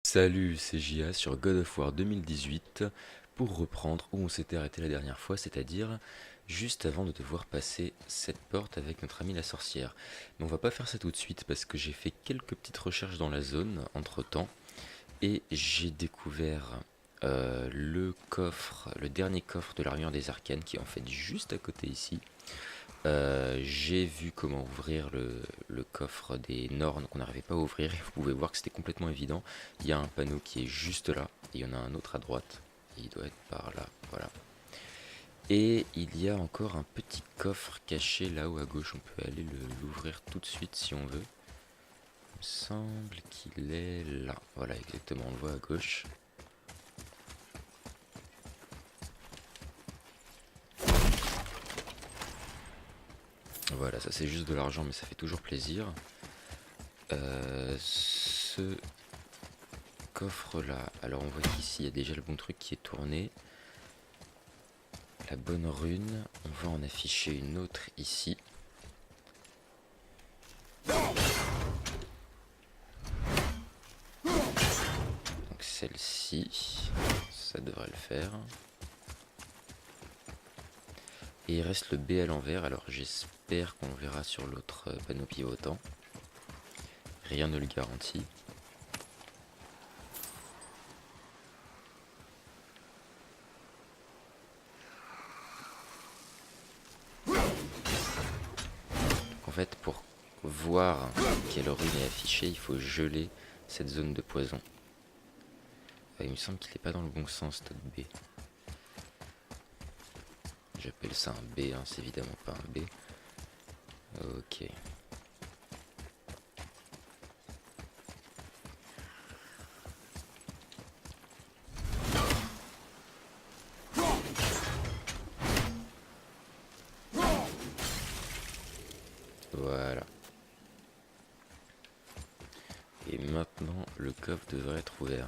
Salut, c'est JA sur God of War 2018 pour reprendre où on s'était arrêté la dernière fois, c'est-à-dire juste avant de devoir passer cette porte avec notre amie la sorcière. Mais on va pas faire ça tout de suite parce que j'ai fait quelques petites recherches dans la zone entre-temps et j'ai découvert le coffre, le dernier coffre de l'armure des arcanes qui est en fait juste à côté ici. J'ai vu comment ouvrir le coffre des Nornes qu'on n'arrivait pas à ouvrir et vous pouvez voir que c'était complètement évident. Il y a un panneau qui est juste là et il y en a un autre à droite. Il doit être par là, voilà. Et il y a encore un petit coffre caché là-haut à gauche. On peut aller l'ouvrir tout de suite si on veut. Il me semble qu'il est là. Voilà, exactement, on le voit à gauche. Voilà, ça c'est juste de l'argent mais ça fait toujours plaisir. Ce coffre là, alors on voit qu'ici il y a déjà le bon truc qui est tourné. La bonne rune, on va en afficher une autre ici. Donc celle-ci, ça devrait le faire. Et il reste le B à l'envers, alors j'espère qu'on le verra sur l'autre panneau pivotant. Rien ne le garantit. En fait, pour voir quelle rune est affichée, il faut geler cette zone de poison. Il me semble qu'il n'est pas dans le bon sens, notre B. J'appelle ça un B, hein, c'est évidemment pas un B. Ok. Voilà. Et maintenant, le coffre devrait être ouvert.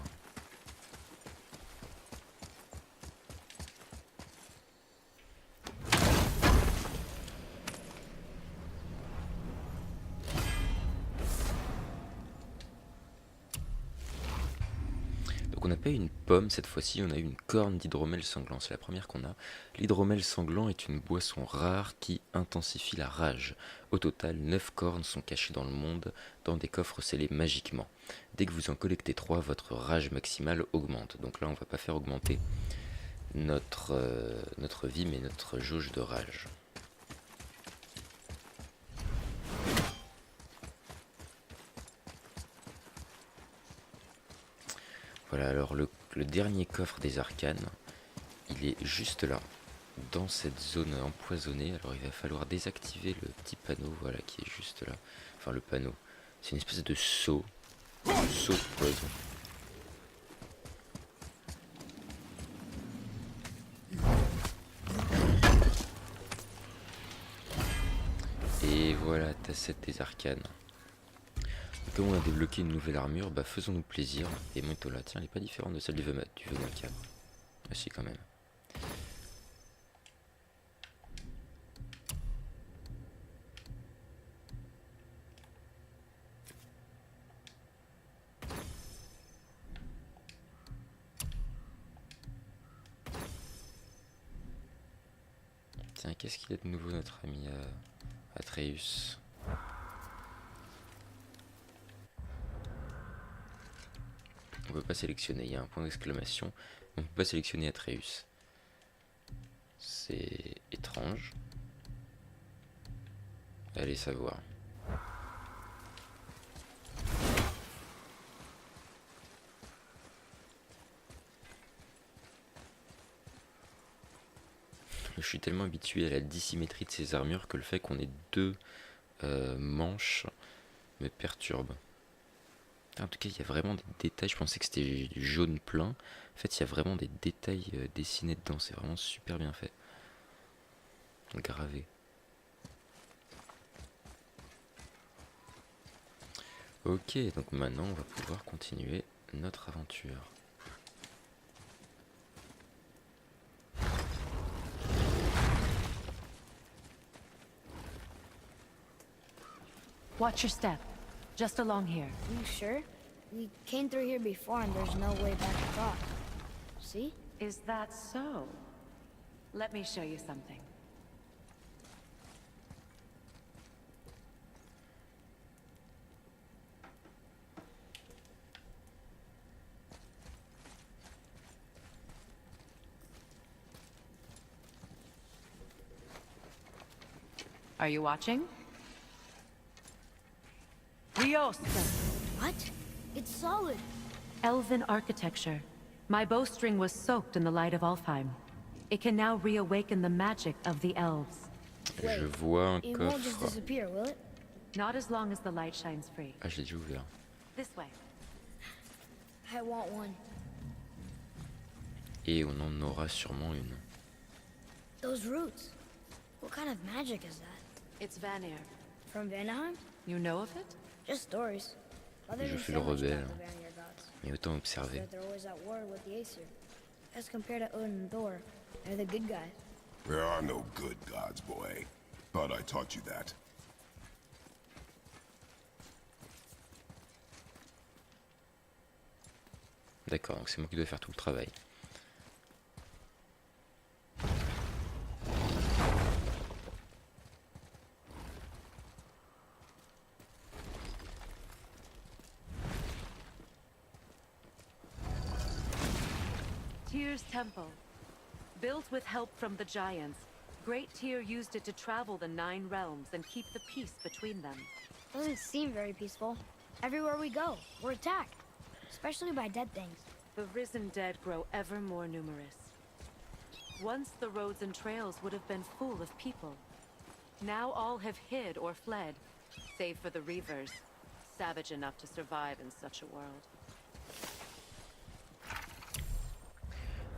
Donc on n'a pas eu une pomme cette fois-ci, on a eu une corne d'hydromel sanglant, c'est la première qu'on a. L'hydromel sanglant est une boisson rare qui intensifie la rage. Au total, 9 cornes sont cachées dans le monde, dans des coffres scellés magiquement. Dès que vous en collectez 3, votre rage maximale augmente. Donc là on va pas faire augmenter notre vie, mais notre jauge de rage. Voilà, alors le dernier coffre des arcanes, il est juste là, dans cette zone empoisonnée. Alors il va falloir désactiver le petit panneau, voilà, qui est juste là. Enfin le panneau, c'est une espèce de seau de poison. Et voilà, Tassette des arcanes. Comme on a débloqué une nouvelle armure, bah faisons-nous plaisir. Et Montola, tiens, elle est pas différente de celle du venin macabre. Ah si, quand même. Tiens, qu'est-ce qu'il a de nouveau notre ami Atreus? On peut pas sélectionner, il y a un point d'exclamation. On peut pas sélectionner Atreus. C'est étrange. Allez savoir. Je suis tellement habitué à la dissymétrie de ces armures que le fait qu'on ait deux manches me perturbe. En tout cas, il y a vraiment des détails. Je pensais que c'était du jaune plein. En fait, il y a vraiment des détails dessinés dedans. C'est vraiment super bien fait. Gravé. Ok, donc maintenant, on va pouvoir continuer notre aventure. Watch your step. Just along here. You sure? We came through here before and there's no way back across. See? Is that so? Let me show you something. Are you watching? Riosta. What? It's solid. Elven architecture. My bowstring was soaked in the light of Alfheim. It can now reawaken the magic of the elves. Je vois un It won't just coffre. disappear, will it? Not as long as the light shines free. Ah, je l'ai déjà ouvert. This way. I want one. Et on en aura sûrement une. Those roots. What kind of magic is that? It's Vanir. From Vanaheim? You know of it? Just stories. Mother Je didn't fais say le much rebelle. about the Vanir gods. Mais autant observer. But they're always at war with the Aesir. As compared to Odin and Thor, they're the good guys. There are no good gods, boy. Thought I taught you that. D'accord, donc c'est moi qui dois faire tout le travail. Tyr's temple. Built with help from the giants, Great Tyr used it to travel the 9 realms and keep the peace between them. Doesn't seem very peaceful. Everywhere we go, we're attacked. Especially by dead things. The risen dead grow ever more numerous. Once the roads and trails would have been full of people. Now all have hid or fled, save for the Reavers, savage enough to survive in such a world.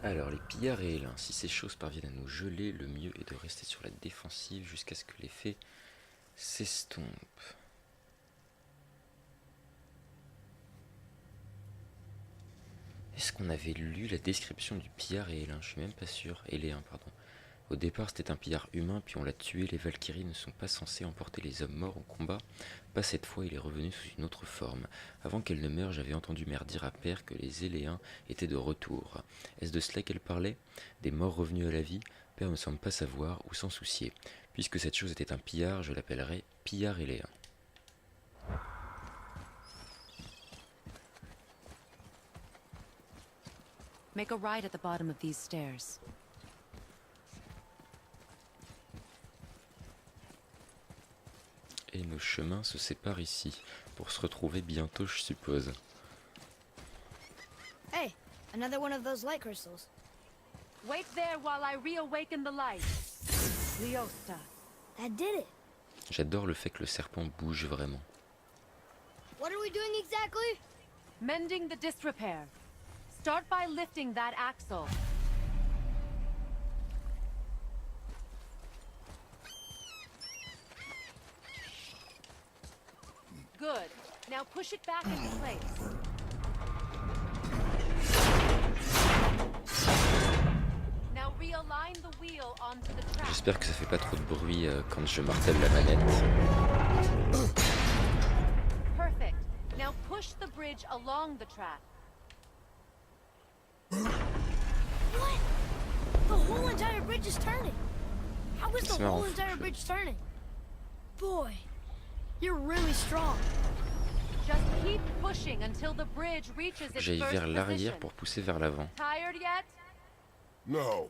Alors, les pillards et élins, si ces choses parviennent à nous geler, le mieux est de rester sur la défensive jusqu'à ce que l'effet s'estompe. Est-ce qu'on avait lu la description du pillard et élin? Je suis même pas sûr. Éléen, pardon. Au départ, c'était un pillard humain, puis on l'a tué. Les Valkyries ne sont pas censées emporter les hommes morts au combat. Pas cette fois, il est revenu sous une autre forme. Avant qu'elle ne meure, j'avais entendu mère dire à père que les Éléens étaient de retour. Est-ce de cela qu'elle parlait? Des morts revenus à la vie? Père ne semble pas savoir ou s'en soucier. Puisque cette chose était un pillard, je l'appellerai pillard éléen. Make a right at the bottom of these stairs. Et nos chemins se séparent ici, pour se retrouver bientôt, je suppose. Hey, another one of those light crystals. Wait there while I reawaken the light. Leosta. That did it. J'adore le fait que le serpent bouge vraiment. What are we doing exactly? Mending the disrepair. Start by lifting that axle. Good. Now push it back into place. Now realign the wheel onto the track. J'espère que ça fait pas trop de bruit quand je martèle la manette. Perfect. Now push the bridge along the track. What? The whole entire bridge is turning. How is the C'est marrant, whole entire bridge turning? Boy, you're really strong. Just keep pushing until the bridge reaches its J'aille first vers l'arrière position. pour pousser vers l'avant. Tired yet? No.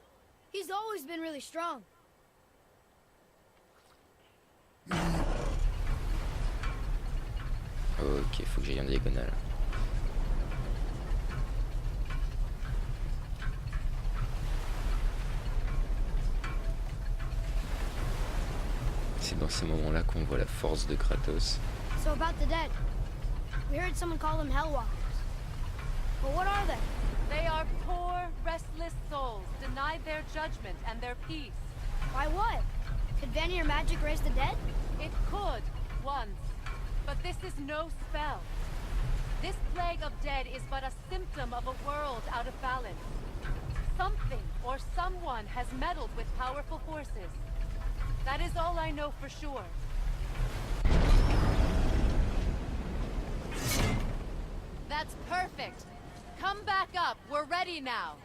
He's always been really strong. Ok, faut que j'aille en diagonale. C'est dans ces moments-là qu'on voit la force de Kratos. So about the dead. We heard someone call them Hellwalkers. But what are they? They are poor, restless souls, denied their judgment and their peace. Why what? Could Vanir magic raise the dead? It could, once. But this is no spell. This plague of dead is but a symptom of a world out of balance. Something or someone has meddled with powerful forces. That is all I know for sure. That's perfect. Come back up. We're ready now.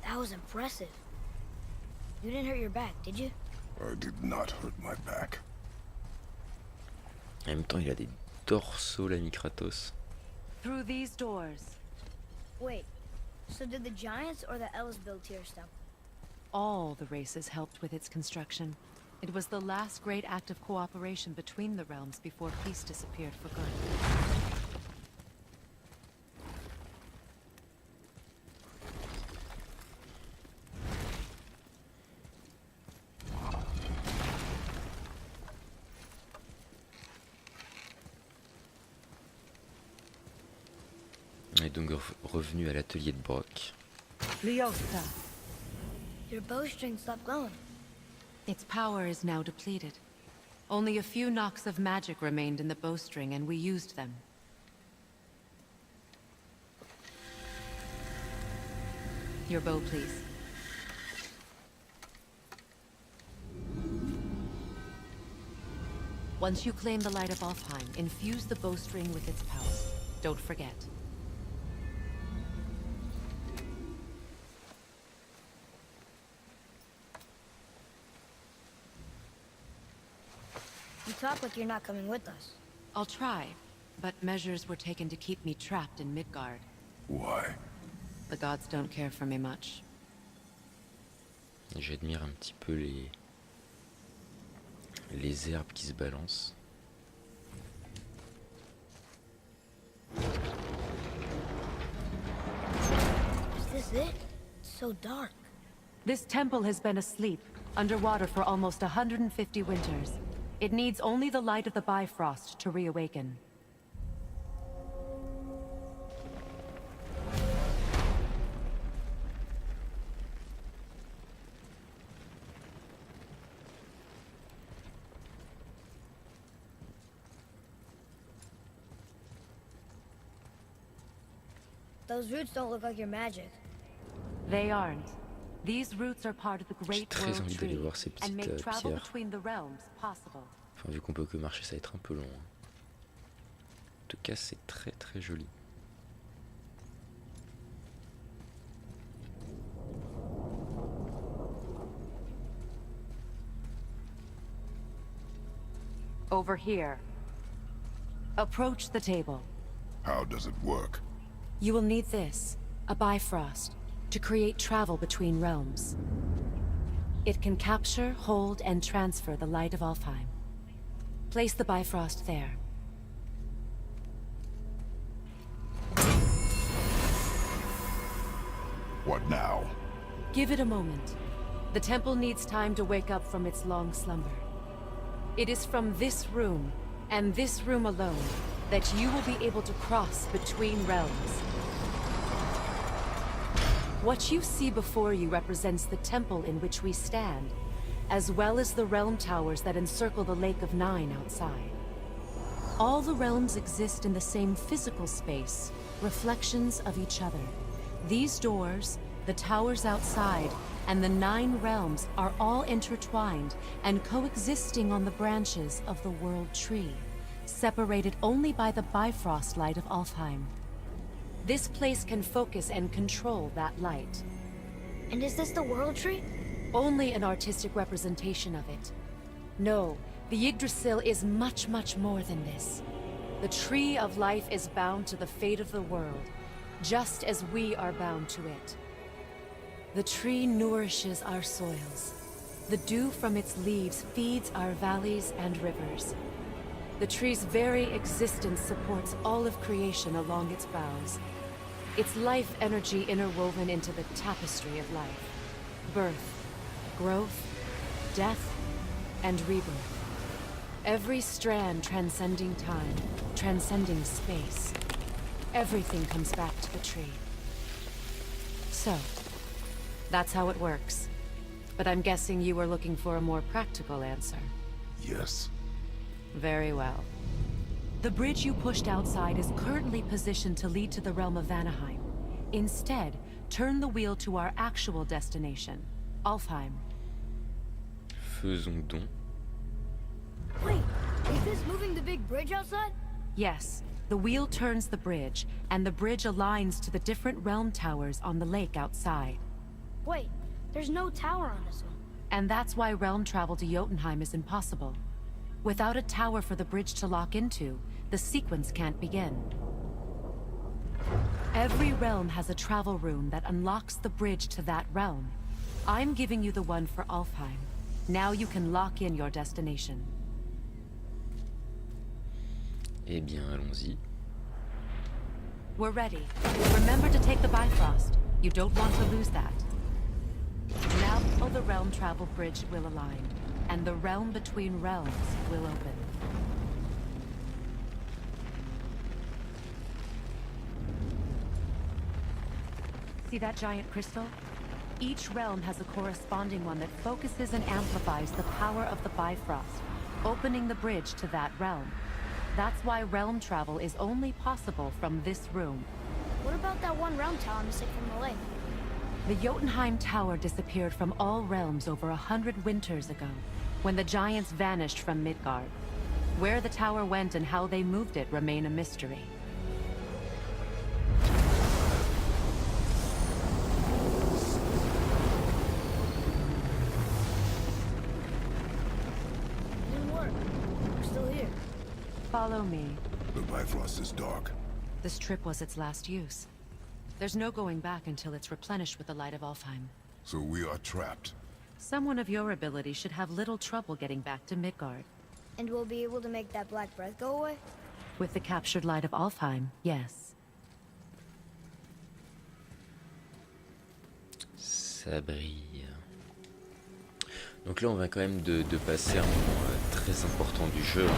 That was impressive. You didn't hurt your back, did you? I did not hurt my back. En même temps, il a des dorsaux, l'ami Kratos. Through these doors. Wait, so did the Giants or the Elves build Tyr's temple? All the races helped with its construction. It was the last great act of cooperation between the realms before peace disappeared for good. On est donc revenu à l'atelier de Brock. Leosta. Your bowstring stopped glowing. Its power is now depleted. Only a few knocks of magic remained in the bowstring, and we used them. Your bow, please. Once you claim the Light of Alfheim, infuse the bowstring with its power. Don't forget. You talk like you're not coming with us. I'll try, but measures were taken to keep me trapped in Midgard. Why? The gods don't care for me much. J'admire un petit peu les herbes qui se balancent. Is this it? It's so dark. This temple has been asleep, underwater for almost 150 winters. It needs only the light of the Bifrost to reawaken. Those roots don't look like your magic. They aren't. These roots are part of the J'ai Great très World envie d'aller Tree voir ces and make petites travel pierres. between the realms possible. Enfin, vu qu'on peut que marcher, ça va être un peu long. Hein. En tout cas, c'est très très joli. Over here. Approach the table. How does it work? You will need this, a Bifrost, to create travel between realms. It can capture, hold, and transfer the light of Alfheim. Place the Bifrost there. What now? Give it a moment. The temple needs time to wake up from its long slumber. It is from this room, and this room alone, that you will be able to cross between realms. What you see before you represents the temple in which we stand, as well as the realm towers that encircle the Lake of Nine outside. All the realms exist in the same physical space, reflections of each other. These doors, the towers outside, and the 9 realms are all intertwined and coexisting on the branches of the World Tree, separated only by the Bifrost light of Alfheim. This place can focus and control that light. And is this the World Tree? Only an artistic representation of it. No, the Yggdrasil is much, much more than this. The Tree of Life is bound to the fate of the world, just as we are bound to it. The tree nourishes our soils. The dew from its leaves feeds our valleys and rivers. The tree's very existence supports all of creation along its boughs. Its life energy interwoven into the tapestry of life. Birth, growth, death, and rebirth. Every strand transcending time, transcending space. Everything comes back to the tree. So, that's how it works. But I'm guessing you were looking for a more practical answer. Yes. Very well. The bridge you pushed outside is currently positioned to lead to the realm of Vanaheim. Instead, turn the wheel to our actual destination, Alfheim. Faisons donc. Wait, Is this moving the big bridge outside? Yes. The wheel turns the bridge, and the bridge aligns to the different realm towers on the lake outside. Wait, there's no tower on this one. And that's why realm travel to Jotunheim is impossible. Without a tower for the bridge to lock into, the sequence can't begin. Every realm has a travel rune that unlocks the bridge to that realm. I'm giving you the one for Alfheim. Now you can lock in your destination. Eh bien, allons-y. We're ready. Remember to take the Bifrost. You don't want to lose that. Now the realm travel bridge will align, and the realm between realms will open. See that giant crystal? Each realm has a corresponding one that focuses and amplifies the power of the Bifrost, opening the bridge to that realm. That's why realm travel is only possible from this room. What about that one realm tower missing from the lake? The Jotunheim Tower disappeared from all realms over 100 winters ago, when the giants vanished from Midgard. Where the tower went and how they moved it remain a mystery. Didn't work. We're still here. Follow me. The Bifrost is dark. This trip was its last use. There's no going back until it's replenished with the light of Alfheim. So we are trapped. Someone of your ability should have little trouble getting back to Midgard. And we'll be able to make that black breath go away? With the captured light of Alfheim, yes. Ça brille. Donc là on va quand même de passer un moment très important du jeu.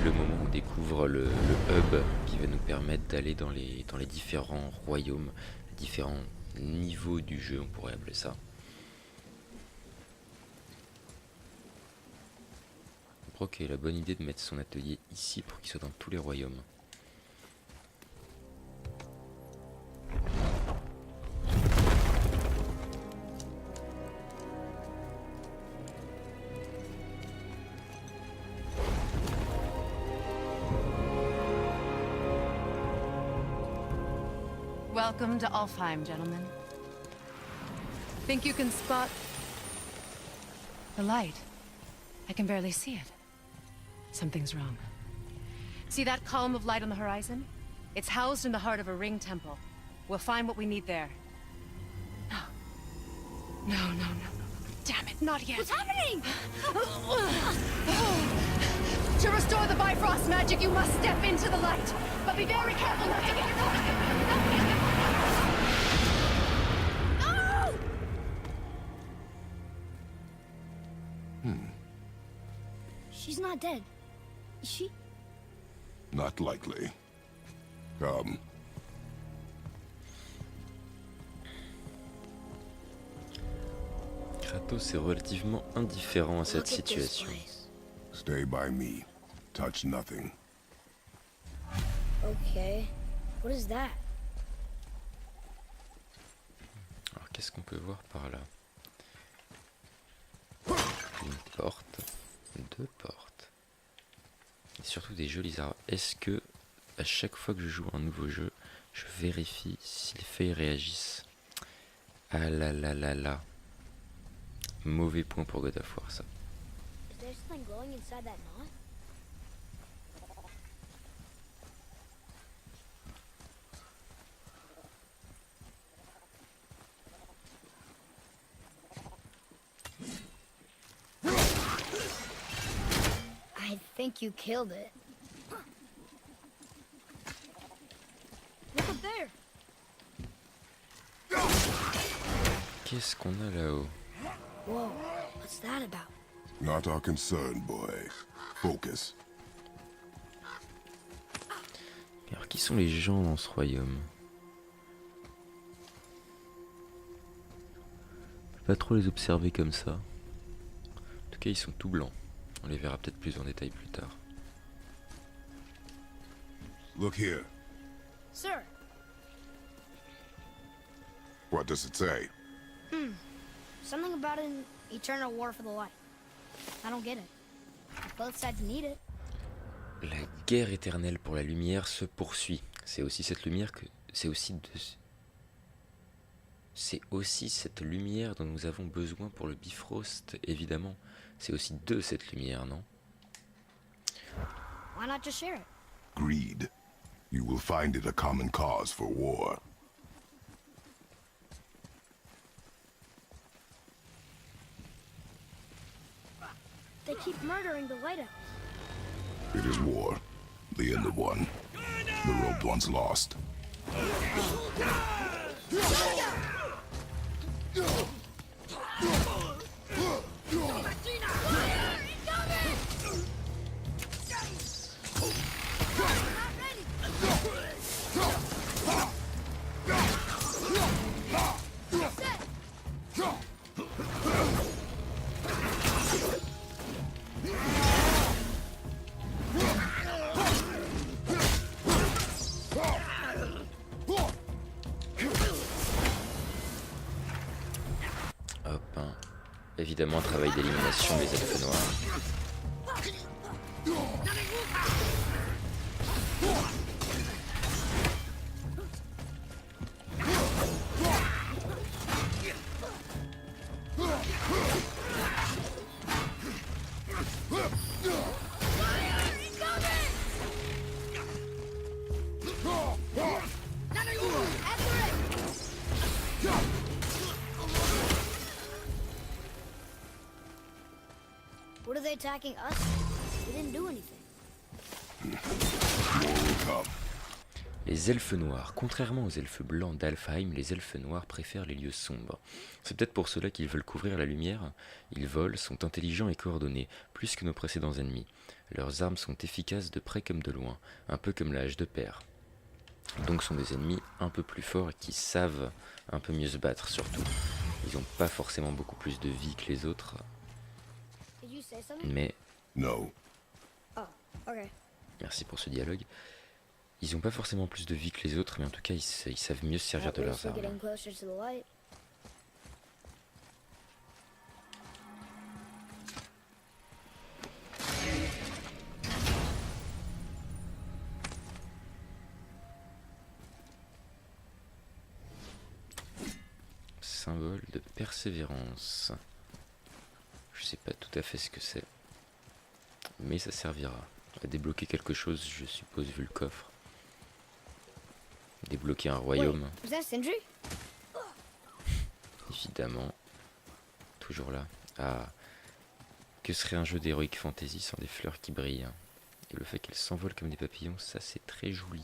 Le moment où on découvre le hub qui va nous permettre d'aller dans les différents royaumes, les différents niveaux du jeu, on pourrait appeler ça. Brock a la bonne idée de mettre son atelier ici pour qu'il soit dans tous les royaumes. Welcome to Alfheim, gentlemen. Think you can spot the light? I can barely see it. Something's wrong. See that column of light on the horizon? It's housed in the heart of a ring temple. We'll find what we need there. No. No. Damn it, not yet. What's happening? To restore the Bifrost magic, you must step into the light. But be very careful not to get caught. She's not dead. Is she? Not likely. Come. Kratos est relativement indifférent à cette Look at this situation. place. Stay by me. Touch nothing. Okay. What is that? Alors qu'est-ce qu'on peut voir par là? Une porte, deux portes. Et surtout des jolis arbres. Est-ce que à chaque fois que je joue un nouveau jeu, je vérifie si les feuilles réagissent? Ah là là là là. Mauvais point pour God of War ça. Is there something glowing inside that knot? I think you killed it. Look up there. Qu'est-ce qu'on a là-haut? Whoa, what's that about? Not our concern, boy. Focus. Alors qui sont les gens dans ce royaume? On peut pas trop les observer comme ça. En tout cas ils sont tout blancs. On les verra peut-être plus en détail plus tard. Look here. Sir, What does it say? something about an eternal war for the light. I don't get it. Both sides need it. La guerre éternelle pour la lumière se poursuit. C'est aussi cette lumière que... C'est aussi cette lumière dont nous avons besoin pour le Bifrost, évidemment. C'est aussi de cette lumière, non? Why not just share it? Greed. You will find it a common cause for war. They keep murdering the lighthouse. It is war. The end of one. The rope once lost. Hop, hein. Évidemment, un travail d'élimination des elfes noirs. What are they attacking us? We didn't do anything. War will come. Les elfes noirs, contrairement aux elfes blancs d'Alfheim, les elfes noirs préfèrent les lieux sombres. C'est peut-être pour cela qu'ils veulent couvrir la lumière. Ils volent, sont intelligents et coordonnés, plus que nos précédents ennemis. Leurs armes sont efficaces de près comme de loin, un peu comme la hache de fer. Donc sont des ennemis un peu plus forts et qui savent un peu mieux se battre surtout. Ils n'ont pas forcément beaucoup plus de vie que les autres, Did you say something? mais No. Oh, okay. merci pour ce dialogue. Ils n'ont pas forcément plus de vie que les autres, mais en tout cas ils savent mieux se servir At de least leurs we're armes. getting closer to the light. Symbole de persévérance. Je sais pas tout à fait ce que c'est, mais ça servira à débloquer quelque chose, je suppose, vu le coffre. Débloquer un royaume, Wait, was that Sindri? évidemment. Toujours là. Ah, que serait un jeu d'Heroic Fantasy sans des fleurs qui brillent, hein. Et le fait qu'elles s'envolent comme des papillons, ça c'est très joli.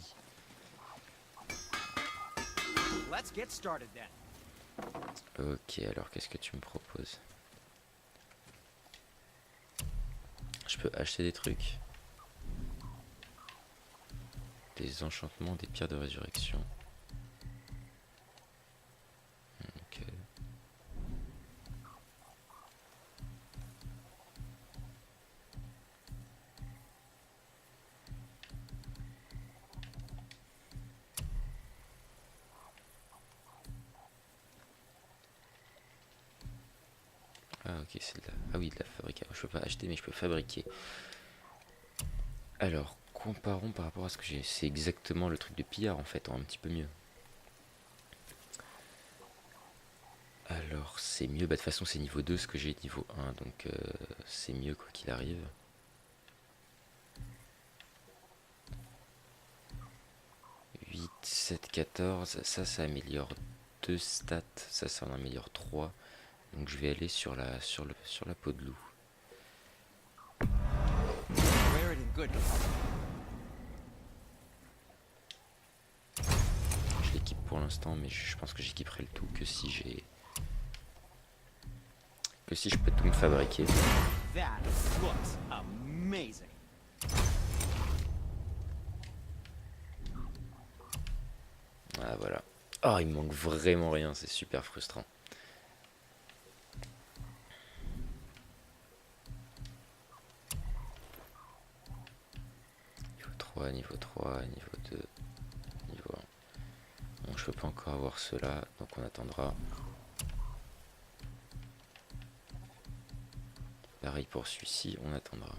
Let's get started then. Ok, alors qu'est-ce que tu me proposes? Je peux acheter des trucs. Des enchantements, des pierres de résurrection. Ok. Ah ok, c'est de la... Ah oui, de la fabrication. Je peux pas acheter, mais je peux fabriquer. Alors, comparons par rapport à ce que j'ai. C'est exactement le truc de pillard en fait, en un petit peu mieux. Alors, c'est mieux. Bah, de toute façon, c'est niveau 2 ce que j'ai niveau 1, donc c'est mieux quoi qu'il arrive. « 8, 7, 14, ça améliore 2 stats, ça en améliore 3. Donc je vais aller sur la peau de loup. Wear it in good. Je l'équipe pour l'instant, mais je pense que j'équiperai le tout que si j'ai... Que si je peux tout me fabriquer. That looks amazing. Ah voilà. Oh, il me manque vraiment rien, c'est super frustrant. Niveau 3, niveau 2, niveau 1. Bon, je peux pas encore avoir cela, donc on attendra. Pareil pour celui-ci, on attendra.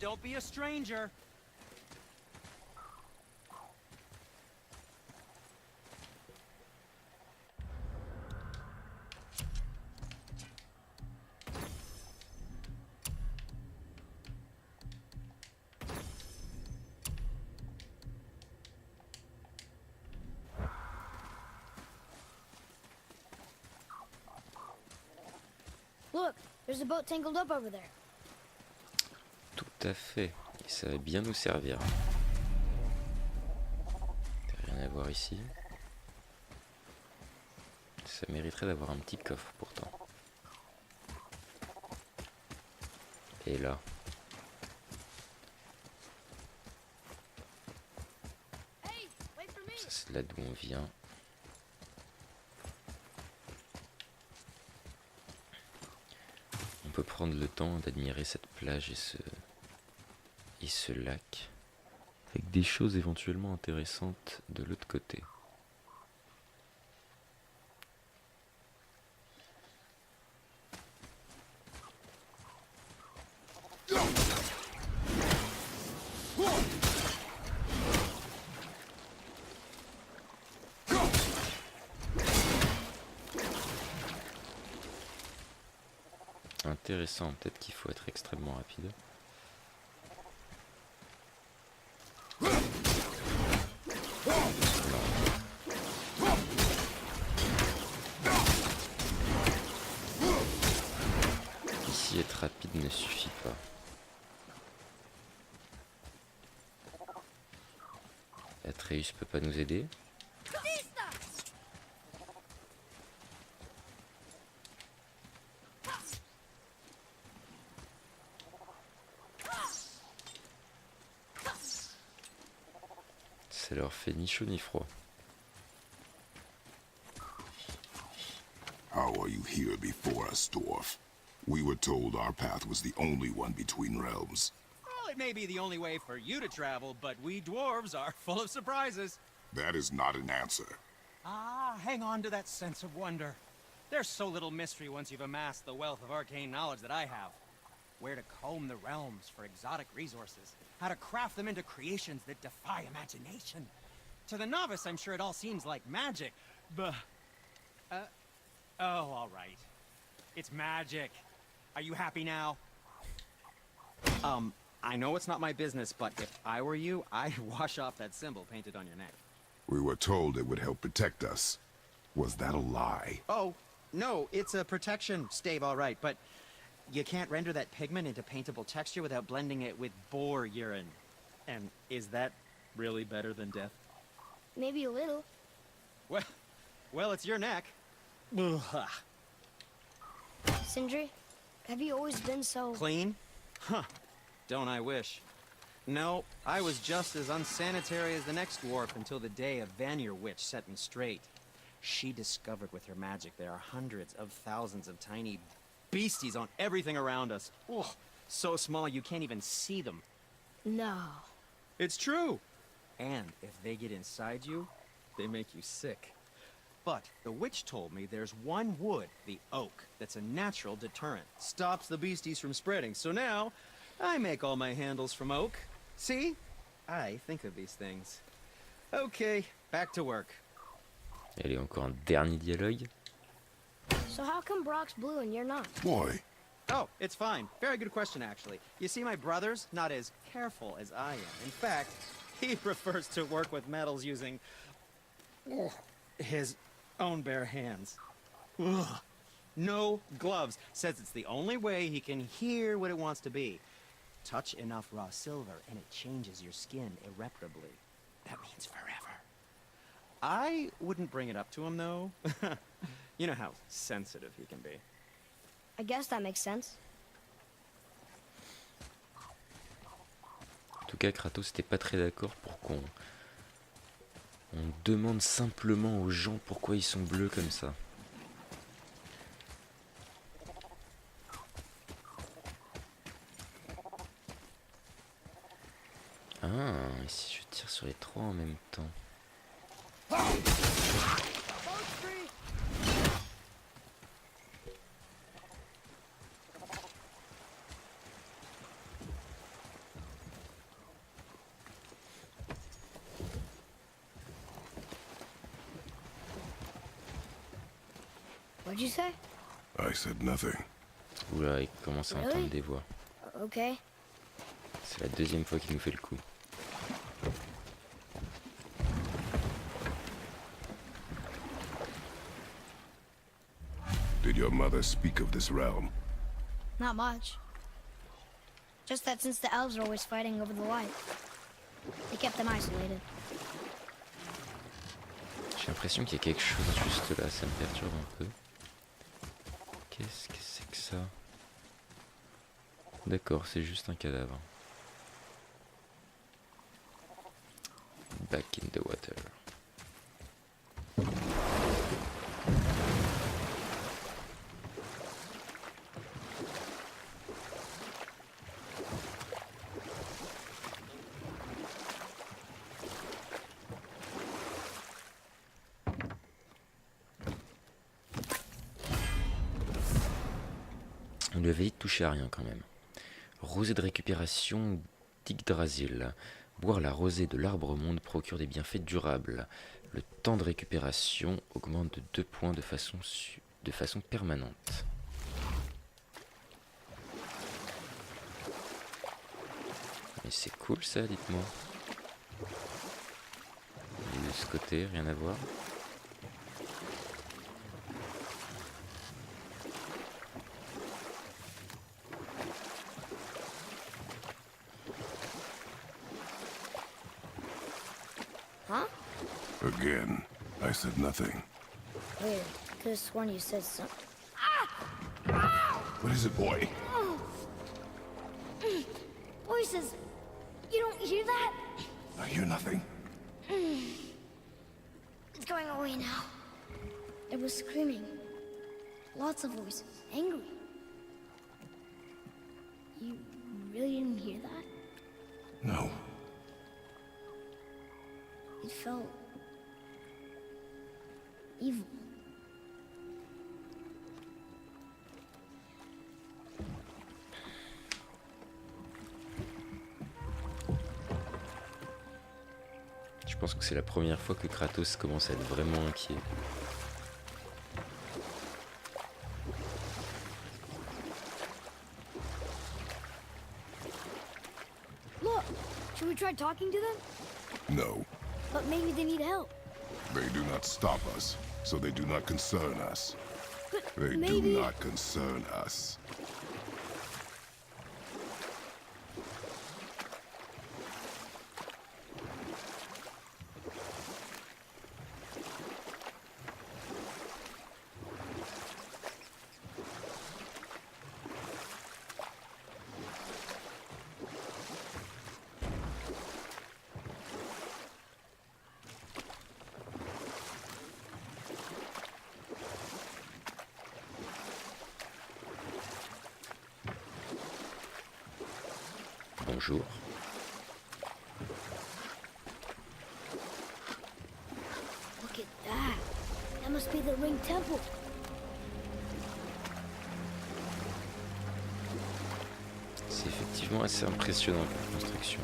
don't be a stranger. Look, there's a boat tangled up over there. Tout à fait. Et ça va bien nous servir. Rien à voir ici. Ça mériterait d'avoir un petit coffre pourtant. Et là. Hey, wait for me. Ça c'est là d'où on vient. On peut prendre le temps d'admirer cette plage et ce lac, avec des choses éventuellement intéressantes de l'autre côté. Intéressant, peut-être qu'il faut être extrêmement rapide. Ici, être rapide ne suffit pas. Atreus peut pas nous aider. Ça leur fait ni chaud ni froid. How are you here before us, dwarf? We were told our path was the only one between realms. Well, it may be the only way for you to travel, but we dwarves are full of surprises. That is not an answer. Ah, hang on to that sense of wonder. There's so little mystery once you've amassed the wealth of arcane knowledge that I have. Where to comb the realms for exotic resources, how to craft them into creations that defy imagination. To the novice, I'm sure it all seems like magic, but... oh, all right. It's magic. Are you happy now? I know it's not my business, but if I were you, I'd wash off that symbol painted on your neck. We were told it would help protect us. Was that a lie? Oh, no, it's a protection stave, all right, but you can't render that pigment into paintable texture without blending it with boar urine. And is that really better than death? Maybe a little. Well, it's your neck. Ugh. Sindri, have you always been so... Clean? Huh. Don't I wish. No, I was just as unsanitary as the next dwarf until the day a Vanir witch set me straight. She discovered with her magic there are hundreds of thousands of tiny beasties on everything around us. Ugh, so small you can't even see them. No. It's true. And if they get inside you, they make you sick. But the witch told me there's one wood, the oak, that's a natural deterrent. Stops the beasties from spreading. So now, I make all my handles from oak. See? I think of these things. Okay, back to work. Allez, encore un dernier dialogue. So how come Brock's blue and you're not? Why? Oh, it's fine. Very good question, actually. You see, my brother's not as careful as I am. In fact, he prefers to work with metals using his own bare hands. Ugh. No gloves. Says it's the only way he can hear what it wants to be. Touch enough raw silver and it changes your skin irreparably. That means forever. I wouldn't bring it up to him, though. You know how sensitive he can be. I guess that makes sense. En tout cas, Kratos n'était pas très d'accord pour qu'on demande simplement aux gens pourquoi ils sont bleus comme ça. Ah, et si je tire sur les trois en même temps? you say? I said nothing. Oula, il commence à entendre Really? des voix. Okay. C'est la deuxième fois qu'il nous fait le coup. Did your mother speak of this realm? Not much. Just that since the elves are always fighting over the light, they kept them isolated. J'ai l'impression qu'il y a quelque chose juste là, ça me perturbe un peu. Qu'est-ce que c'est que ça? D'accord, c'est juste un cadavre. Back in the water. On lui avait dit de toucher à rien quand même. Rosée de récupération d'Yggdrasil. Boire la rosée de l'arbre monde procure des bienfaits durables. Le temps de récupération augmente de 2 points de façon permanente. Mais c'est cool ça, dites-moi. Et de ce côté, rien à voir. Huh? Again, I said nothing. Weird. Could have sworn you said something. What is it, boy? Voices! You don't hear that? I hear nothing. It's going away now. It was screaming. Lots of voices. Angry. You really didn't hear that? No. It felt... evil. Je pense que c'est la première fois que Kratos commence à être vraiment inquiet. Look! Should we try talking to them? No. But maybe they need help. They do not stop us, so they do not concern us. But They maybe... do not concern us. Bonjour. Look at that. That must be the Ring Temple. C'est effectivement assez impressionnant comme construction.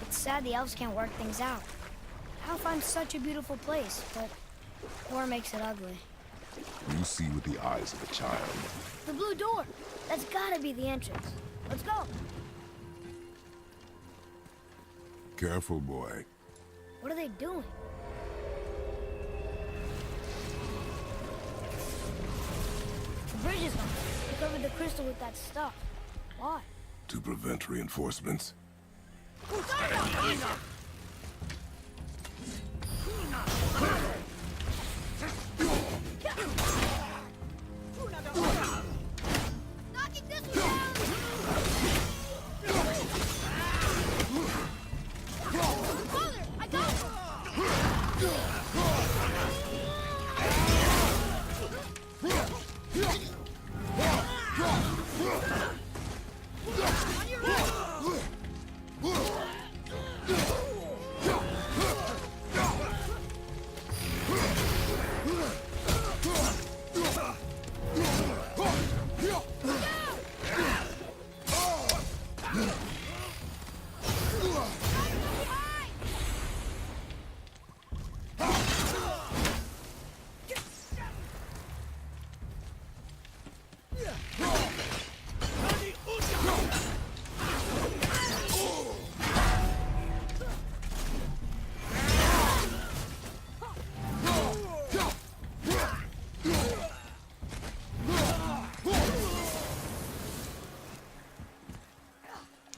It's sad the elves can't work things out. Alfheim's such a beautiful place, but war makes it ugly. You see with the eyes of a child. The blue door! That's gotta be the entrance. Let's go! Careful, boy. What are they doing? The bridge is gone. They covered the crystal with that stuff. Why? To prevent reinforcements. Knocking this one down! Father, I got on your right!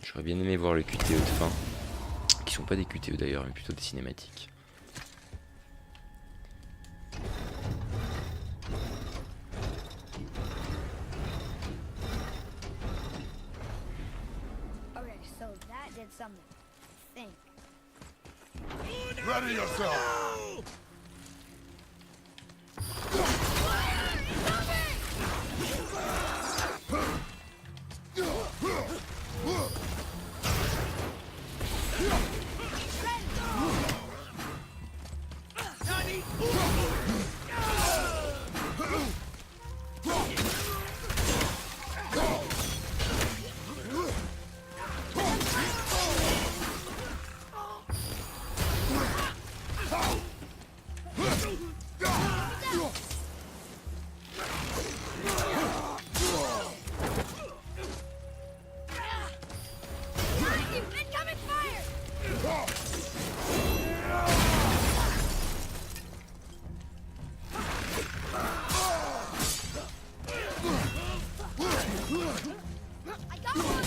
J'aurais bien aimé voir le QTE de fin, qui sont pas des QTE d'ailleurs, mais plutôt des cinématiques. Okay, so that did something. I think. Ready yourself! Incoming fire! I got one!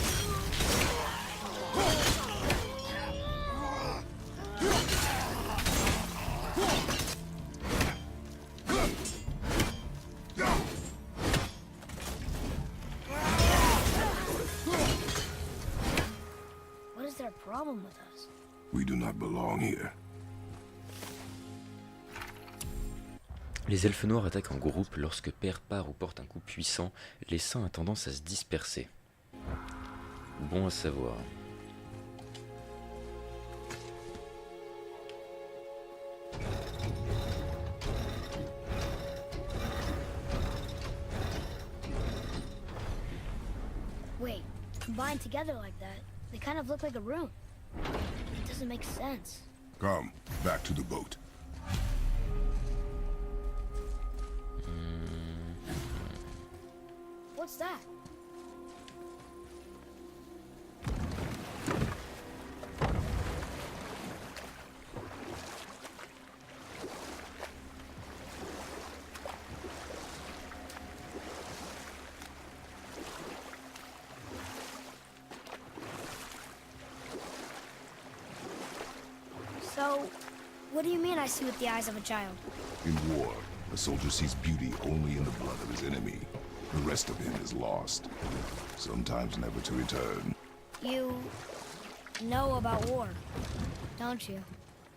What is their problem with us? We do not belong here. Les elfes noirs attaquent en groupe lorsque Père part ou porte un coup puissant, laissant a tendance à se disperser. Bon à savoir. Wait, combined together like that, they kind of look like a room. It doesn't make sense. Come, back to the boat. What's that? So, what do you mean I see with the eyes of a child? In war, a soldier sees beauty only in the blood of his enemy. The rest of him is lost, sometimes never to return. You know about war, don't you?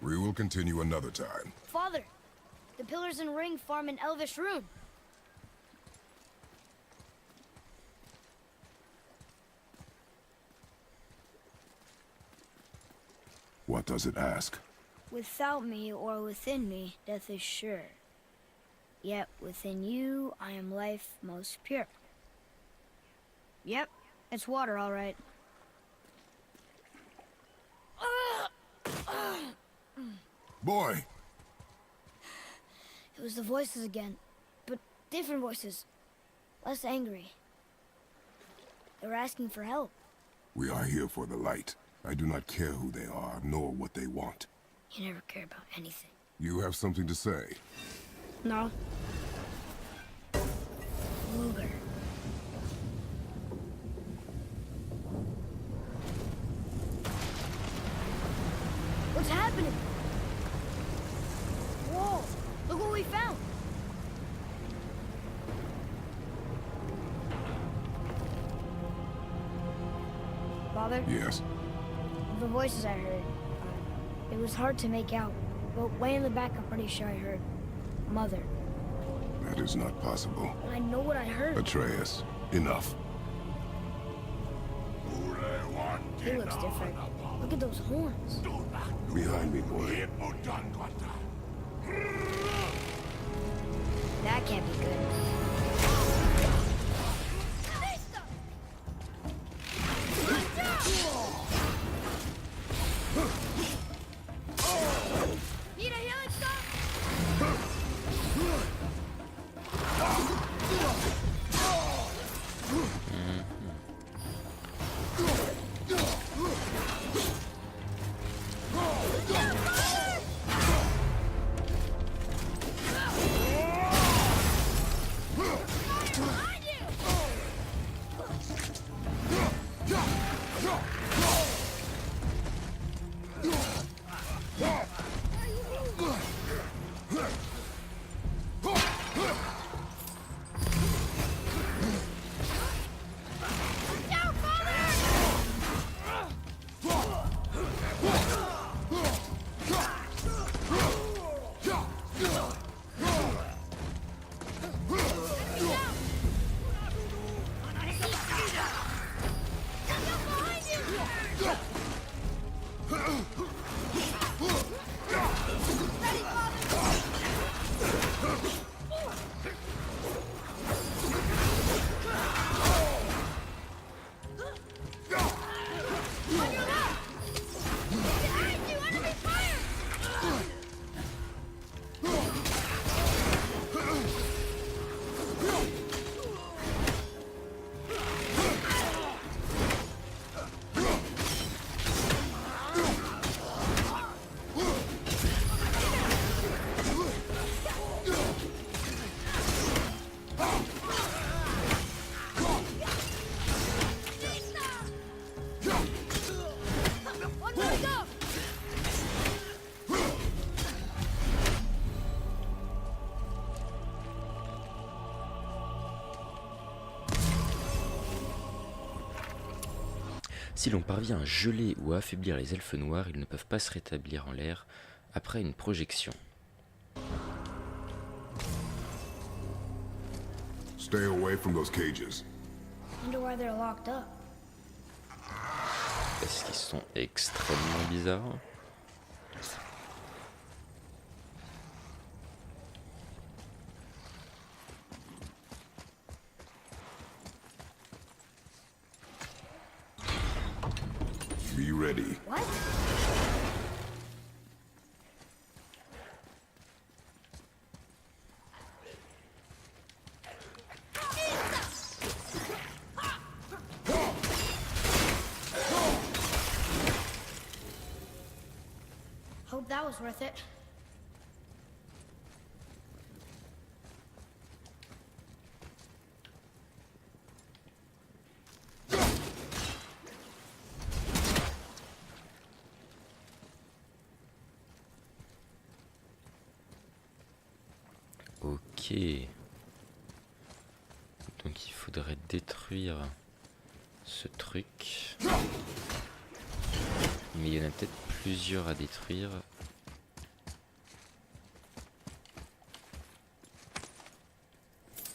We will continue another time. Father, the Pillars and Ring farm in Elvish Rune. What does it ask? Without me or within me, death is sure. Yet within you, I am life most pure. Yep, it's water, all right. Boy! It was the voices again, but different voices. Less angry. They were asking for help. We are here for the light. I do not care who they are, nor what they want. You never care about anything. You have something to say? No. Luger. What's happening? Whoa! Look what we found! Father? Yes. The voices I heard. It was hard to make out, but way in the back I'm pretty sure I heard Mother. That is not possible. And I know what I heard. Atreus, enough. He looks different. Look at those horns. Behind me, boy. That can't be good. Need a healing stone? Si l'on parvient à geler ou à affaiblir les elfes noirs, ils ne peuvent pas se rétablir en l'air après une projection. Stay away from those cages. Wonder why they're locked up. Parce qu'ils sont extrêmement bizarres. Be ready. What? Hope that was worth it. Ok. Donc il faudrait détruire ce truc. Mais il y en a peut-être plusieurs à détruire.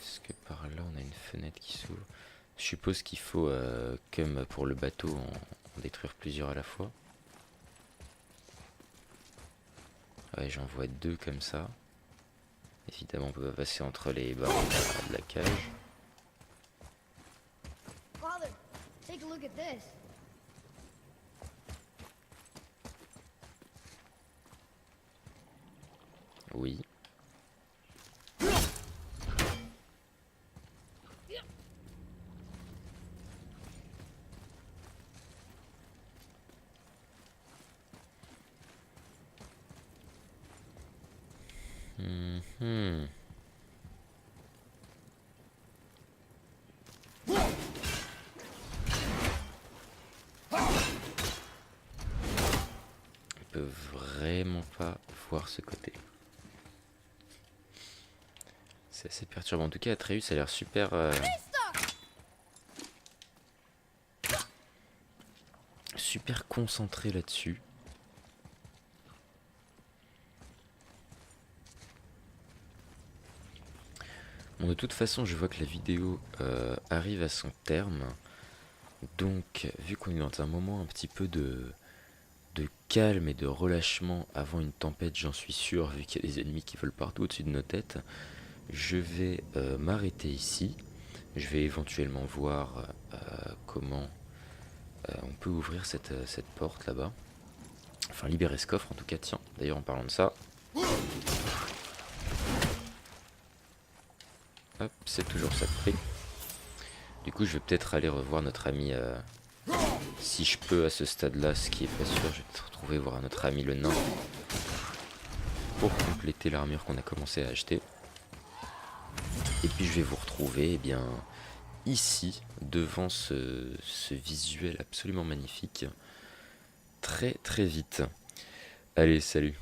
Est-ce que par là on a une fenêtre qui s'ouvre? Je suppose qu'il faut, comme pour le bateau, en détruire plusieurs à la fois. Ouais, j'en vois deux comme ça. Évidemment, on peut pas passer entre les barres de la cage. Father, take a look at this. Oui. Mhm. On peut vraiment pas voir ce côté. C'est assez perturbant. En tout cas, Atreus a l'air super... super concentré là-dessus. Bon, de toute façon, je vois que la vidéo arrive à son terme. Donc, vu qu'on est dans un moment un petit peu de calme et de relâchement avant une tempête, j'en suis sûr, vu qu'il y a des ennemis qui volent partout au-dessus de nos têtes, je vais m'arrêter ici. Je vais éventuellement voir comment on peut ouvrir cette porte là-bas. Enfin, libérer ce coffre en tout cas, tiens. D'ailleurs, en parlant de ça... Hop, c'est toujours ça de prix. Du coup, je vais peut-être aller revoir notre ami, si je peux à ce stade-là, ce qui est pas sûr. Je vais peut-être retrouver voir notre ami le nain pour compléter l'armure qu'on a commencé à acheter. Et puis je vais vous retrouver, eh bien, ici, devant ce visuel absolument magnifique, très très vite. Allez, salut!